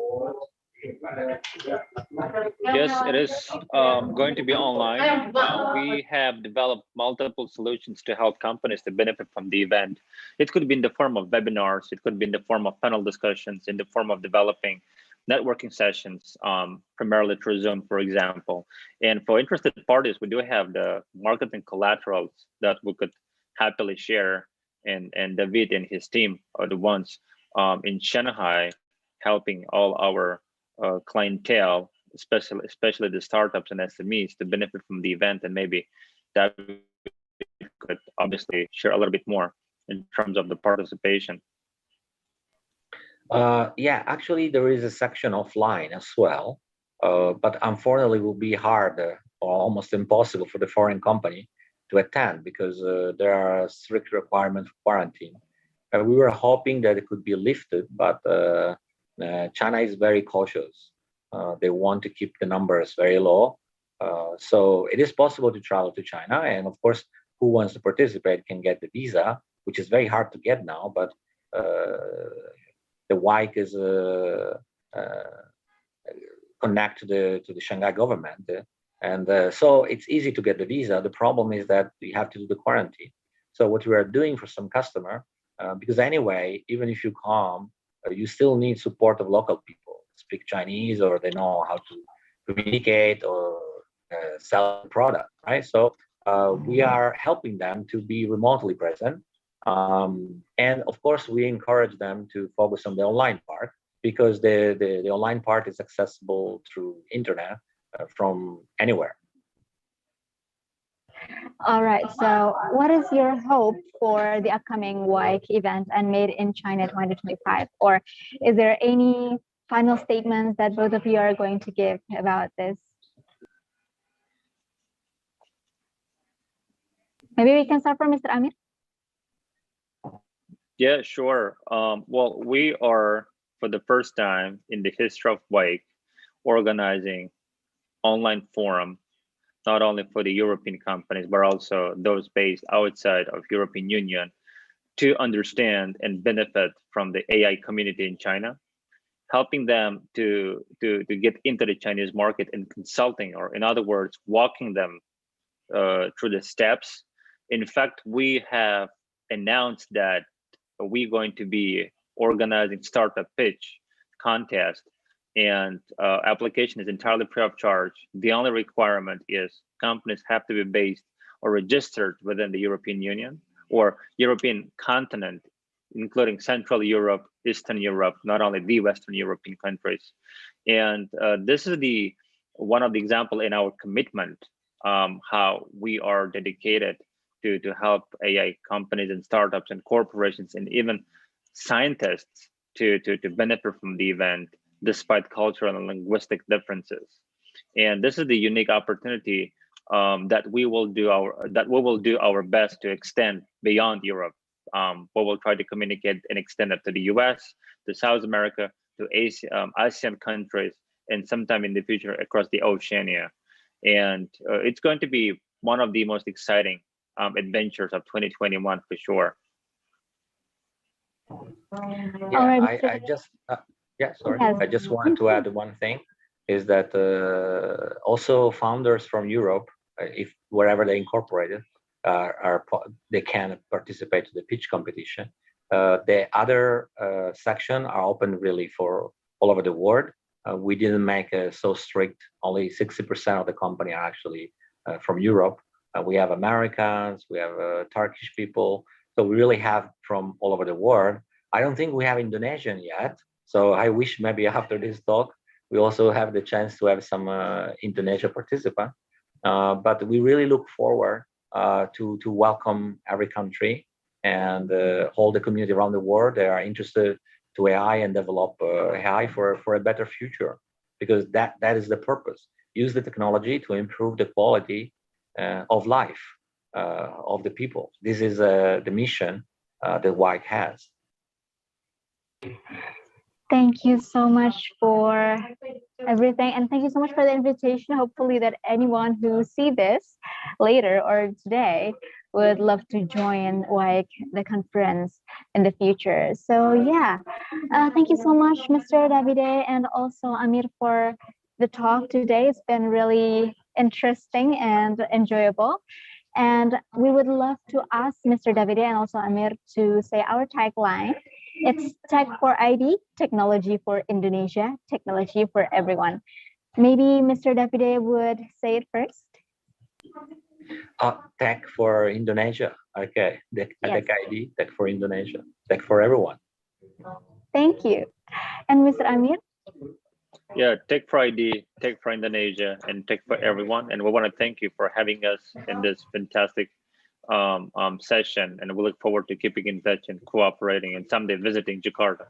Speaker 2: Yes, it is going to be online. We have developed multiple solutions to help companies to benefit from the event. It could be in the form of webinars. It could be in the form of panel discussions, in the form of developing networking sessions, primarily through Zoom, for example. And for interested parties, we do have the marketing collaterals that we could happily share. And David and his team are the ones in Shanghai helping all our clientele, especially the startups and SMEs, to benefit from the event. And maybe that could obviously share a little bit more in terms of the participation.
Speaker 7: Yeah, actually, there is a section offline as well, but unfortunately, it will be hard or almost impossible for the foreign company to attend, because there are strict requirements for quarantine. We were hoping that it could be lifted, but China is very cautious. They want to keep the numbers very low. So it is possible to travel to China. And of course, who wants to participate can get the visa, which is very hard to get now, but the WAIC is connect to the Shanghai government. And so it's easy to get the visa. The problem is that we have to do the quarantine. So what we are doing for some customer, because anyway, even if you come, you still need support of local people, speak Chinese, or they know how to communicate or sell the product, right? So we are helping them to be remotely present. And of course, we encourage them to focus on the online part, because the online part is accessible through internet from anywhere.
Speaker 6: All right. So what is your hope for the upcoming WAIC event and Made in China 2025? Or is there any final statements that both of you are going to give about this? Maybe we can start from Mr. Amir.
Speaker 2: Yeah, sure. Well, we are, for the first time in the history of WAIC, organizing online forum, not only for the European companies, but also those based outside of European Union, to understand and benefit from the AI community in China, helping them to get into the Chinese market and consulting, or in other words, walking them through the steps. In fact, we have announced that we're going to be organizing startup pitch contest, and application is entirely free of charge. The only requirement is companies have to be based or registered within the European Union, or European continent, including Central Europe, Eastern Europe, not only the Western European countries. And this is one of the example in our commitment, how we are dedicated to help AI companies and startups and corporations and even scientists to benefit from the event despite cultural and linguistic differences. And this is the unique opportunity that we will do our best to extend beyond Europe. We will try to communicate and extend it to the US, to South America, to Asia, ASEAN countries, and sometime in the future across the Oceania. And it's going to be one of the most exciting adventures of 2021 for sure.
Speaker 7: Yeah, sorry.
Speaker 6: Yes.
Speaker 7: I just wanted to add one thing, is that also founders from Europe, if wherever they incorporated, they can participate to the pitch competition. The other section are open really for all over the world. We didn't make so strict. Only 60% of the company are actually from Europe. We have Americans, we have Turkish people. So we really have from all over the world. I don't think we have Indonesian yet. So I wish maybe after this talk, we also have the chance to have some Indonesia participant. But we really look forward to welcome every country and all the community around the world that are interested to AI and develop AI for a better future, because that is the purpose. Use the technology to improve the quality of life of the people. This is the mission that WAIC has.
Speaker 6: Thank you so much for everything, and thank you so much for the invitation. Hopefully that anyone who see this later or today would love to join WAIC, the conference in the future. So yeah, thank you so much, Mr. Davide and also Amir, for the talk today. It's been really interesting and enjoyable. And we would love to ask Mr. Davide and also Amir to say our tagline. It's Tech for ID, technology for Indonesia, technology for everyone. Maybe Mr. Davide would say it first.
Speaker 7: Tech for Indonesia. Okay. Tech ID, tech for Indonesia, tech for everyone.
Speaker 6: Thank you. And Mr. Amir?
Speaker 2: Yeah, Tech for ID, Tech for Indonesia, and Tech for everyone. And we want to thank you for having us in this fantastic session. And we look forward to keeping in touch and cooperating and someday visiting Jakarta.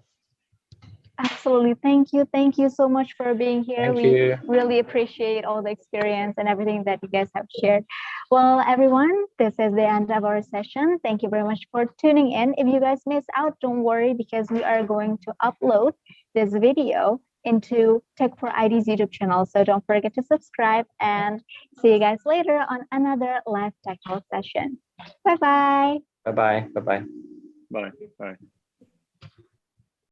Speaker 6: Absolutely. Thank you. Thank you so much for being here.
Speaker 7: Thank you.
Speaker 6: Really appreciate all the experience and everything that you guys have shared. Well, everyone, this is the end of our session. Thank you very much for tuning in. If you guys miss out, don't worry, because we are going to upload this video into Tech for ID's YouTube channel. So don't forget to subscribe, and see you guys later on another live tech talk session. Bye-bye.
Speaker 7: Bye-bye. Bye-bye.
Speaker 2: Bye. Bye.